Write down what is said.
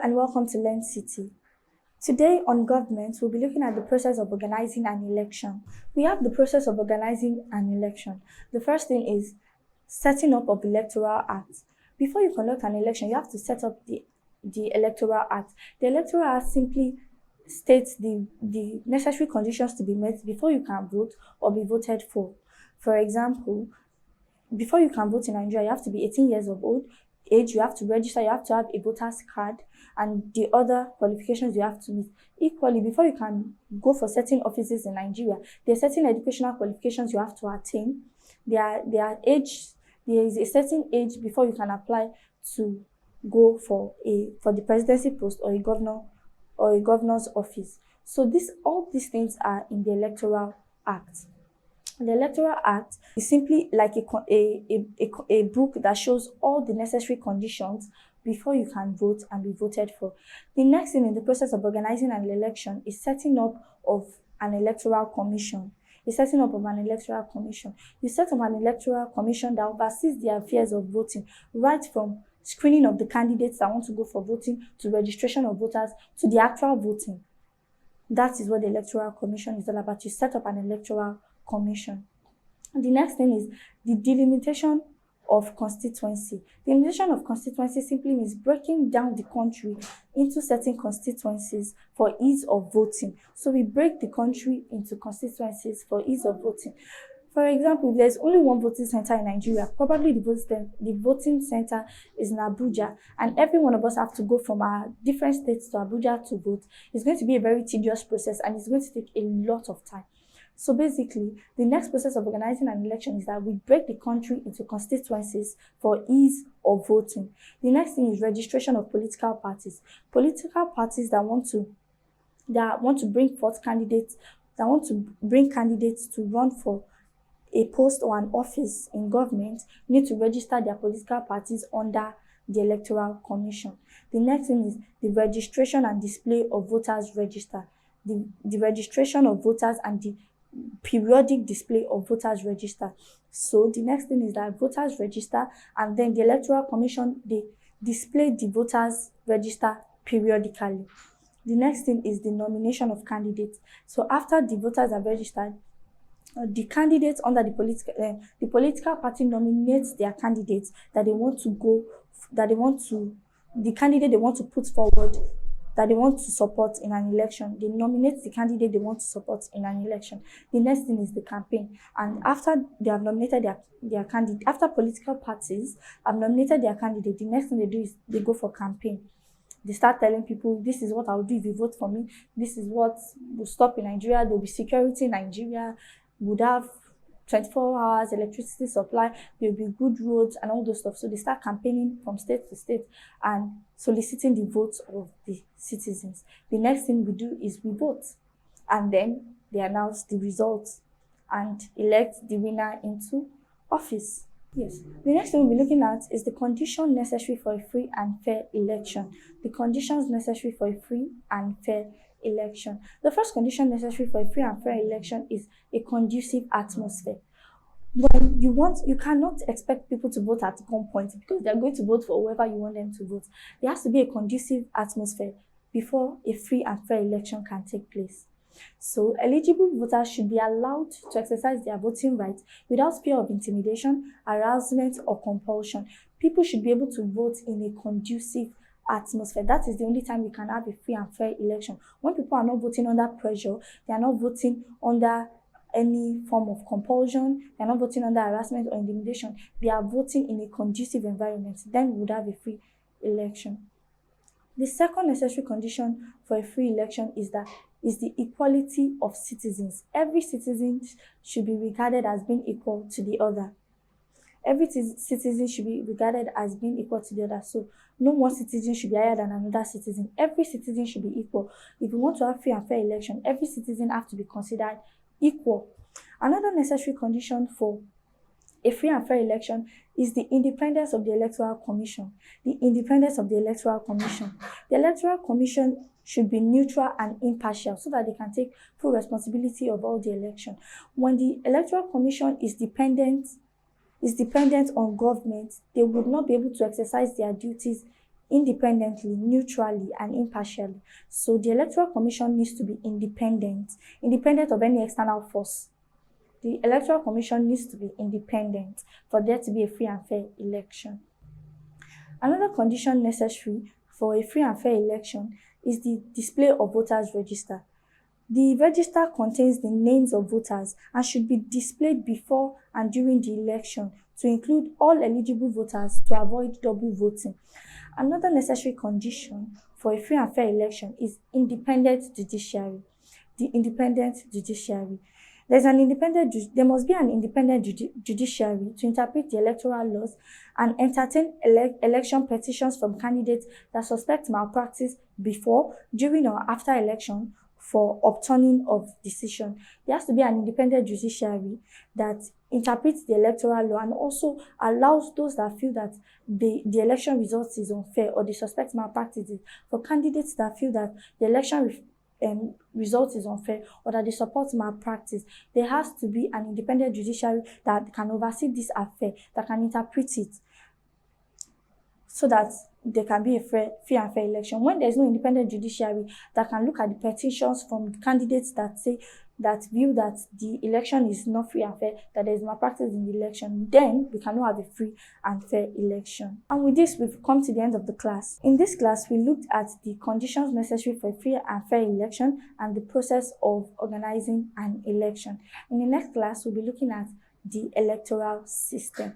and welcome to LearnCity. Today on government, we'll be looking at the process of organizing an election. We have the process of organizing an election. The first thing is setting up of electoral act. Before you conduct an election, you have to set up the electoral act. The electoral act simply states the necessary conditions to be met before you can vote or be voted for. For example, before you can vote in Nigeria, you have to be 18 years of age, you have to register, you have to have a voter's card, and the other qualifications you have to meet. Equally, before you can go for certain offices in Nigeria, there are certain educational qualifications you have to attain. There is a certain age before you can apply to go for the presidency post or a governor's office. So all these things are in the Electoral Act. The Electoral Act is simply like a book that shows all the necessary conditions before you can vote and be voted for. The next thing in the process of organizing an election is setting up of an electoral commission. You set up an electoral commission that oversees the affairs of voting, right from screening of the candidates that want to go for voting, to registration of voters, to the actual voting. That is what the Electoral Commission is all about. You set up an electoral commission. The next thing is the delimitation of constituency. The delimitation of constituency simply means breaking down the country into certain constituencies for ease of voting. So we break the country into constituencies for ease of voting. For example, if there's only one voting center in Nigeria, probably the voting center is in Abuja, and every one of us have to go from our different states to Abuja to vote. It's going to be a very tedious process, and it's going to take a lot of time. So basically, the next process of organizing an election is that we break the country into constituencies for ease of voting. The next thing is registration of political parties. Political parties that want to bring forth candidates, that want to bring candidates to run for a post or an office in government, need to register their political parties under the Electoral Commission. The next thing is the registration and display of voters register. The registration of voters and the periodic display of voters register. So the next thing is that voters register, and then the Electoral Commission, they display the voters register periodically. The next thing is the nomination of candidates. So after the voters are registered, the candidates under the political party nominates their candidates the candidate they want to put forward, that they want to support in an election. They nominate the candidate they want to support in an election. The next thing is the campaign. And after they have nominated their candidate, after political parties have nominated their candidate, the next thing they do is they go for campaign. They start telling people, this is what I'll do if you vote for me. This is what will stop in Nigeria. There will be security in Nigeria. Would have 24 hours electricity supply, there will be good roads and all those stuff. So they start campaigning from state to state and soliciting the votes of the citizens. The next thing we do is we vote, and then they announce the results and elect the winner into office. Yes. The next thing we'll be looking at is the condition necessary for a free and fair election. The conditions necessary for a free and fair election. The first condition necessary for a free and fair election is a conducive atmosphere. When you cannot expect people to vote at gunpoint because they're going to vote for whoever you want them to vote. There has to be a conducive atmosphere before a free and fair election can take place. So eligible voters should be allowed to exercise their voting rights without fear of intimidation, harassment, or compulsion. People should be able to vote in a conducive atmosphere. That is the only time we can have a free and fair election. When people are not voting under pressure, they are not voting under any form of compulsion, they are not voting under harassment or intimidation, they are voting in a conducive environment, then we would have a free election. The second necessary condition for a free election is the equality of citizens. Every citizen should be regarded as being equal to the other. Every citizen should be regarded as being equal to the other. So no one citizen should be higher than another citizen. Every citizen should be equal. If we want to have free and fair election, every citizen has to be considered equal. Another necessary condition for a free and fair election is the independence of the Electoral Commission. The independence of the Electoral Commission. The Electoral Commission should be neutral and impartial so that they can take full responsibility of all the election. When the Electoral Commission is dependent on government, they would not be able to exercise their duties independently, neutrally, and impartially. So the Electoral Commission needs to be independent of any external force. The Electoral Commission needs to be independent for there to be a free and fair election. Another condition necessary for a free and fair election is the display of voters' register. The register contains the names of voters and should be displayed before and during the election to include all eligible voters to avoid double voting. Another necessary condition for a free and fair election is independent judiciary. The independent judiciary. There must be an independent judiciary to interpret the electoral laws and entertain election petitions from candidates that suspect malpractice before, during, or after election for upturning of decision. There has to be an independent judiciary that interprets the electoral law and also allows those that feel that the election results is unfair or they suspect malpractices, for candidates that feel that the election result is unfair or that they support malpractice. There has to be an independent judiciary that can oversee this affair, that can interpret it, so that there can be a free and fair election. When there is no independent judiciary that can look at the petitions from candidates that view that the election is not free and fair, that there is malpractice in the election, then we cannot have a free and fair election. And with this, we've come to the end of the class. In this class, we looked at the conditions necessary for a free and fair election and the process of organizing an election. In the next class, we'll be looking at the electoral system.